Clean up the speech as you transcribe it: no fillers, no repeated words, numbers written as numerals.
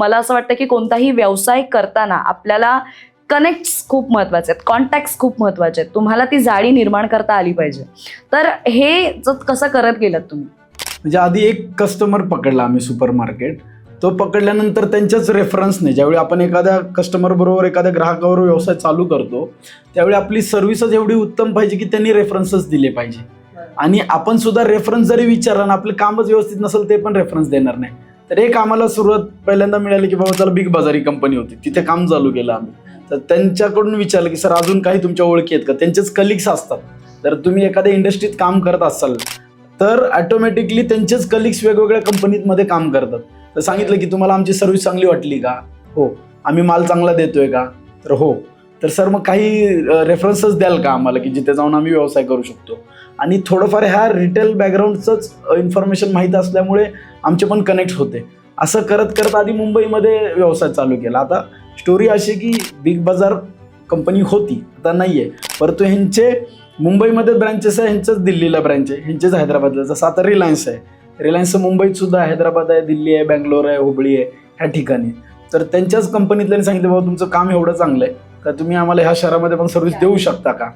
मला असं वाटतं की कोणताही व्यवसाय करताना आपल्याला कनेक्ट्स खूप महत्वाचे आहेत, कॉन्टॅक्ट्स खूप महत्वाचे आहेत. तुम्हाला ती जाळी निर्माण करता आली पाहिजे. तर हे कसं करत गेलात तुम्ही? म्हणजे आधी एक कस्टमर पकडला आम्ही सुपर मार्केट. तो पकडल्यानंतर त्यांच्याच रेफरन्सने ज्यावेळी आपण एखाद्या कस्टमर बरोबर एखाद्या ग्राहकाबरोबर व्यवसाय चालू करतो त्यावेळी आपली सर्व्हिसच एवढी उत्तम पाहिजे की त्यांनी रेफरन्सच दिले पाहिजे. आणि आपण सुद्धा रेफरन्स जरी विचारला ना आपलं कामच व्यवस्थित नसेल ते पण रेफरन्स देणार नाही. तर एक आम्हाला सुरुवात पहिल्यांदा मिळाली की बाबा चला बिग बाजार ही कंपनी होती, तिथे काम चालू केलं आम्ही. तर त्यांच्याकडून विचारलं की सर अजून काही तुमच्या ओळखी आहेत का? त्यांचेच कलिग्स असतात. तर तुम्ही एखाद्या इंडस्ट्रीत काम करत असाल तर ऑटोमॅटिकली त्यांचेच कलिग्स वेगवेगळ्या कंपनीमध्ये काम करतात. तर सांगितलं की तुम्हाला आमची सर्व्हिस चांगली वाटली का? हो. आम्ही माल चांगला देतोय का? तर हो. तर सर मग काही रेफरन्सेस द्याल का आम्हाला की जिथे जाऊन आम्ही व्यवसाय करू शकतो? आणि थोडंफार ह्या रिटेल बॅकग्राऊंडचंच इन्फॉर्मेशन माहीत असल्यामुळे आमचे पण कनेक्ट होते. असं करत करत आधी मुंबईमध्ये व्यवसाय चालू केला. आता स्टोरी अशी की बिग बाजार कंपनी होती, आता नाही आहे. परंतु ह्यांचे मुंबईमध्ये ब्रँचेस आहे, ह्यांचंच दिल्लीला ब्रँच आहे, ह्यांचेच हैदराबादला. जसं आता रिलायन्स आहे, रिलायन्सचं मुंबईत सुद्धा हैदराबाद आहे, दिल्ली आहे, बँगलोर आहे, हुबळी आहे, ह्या ठिकाणी. तर त्यांच्याच कंपनीतल्याने सांगितलं बाबा तुमचं काम एवढं चांगलं आहे का तुम्ही आम्हाला ह्या शहरामध्ये पण सर्व्हिस देऊ शकता का?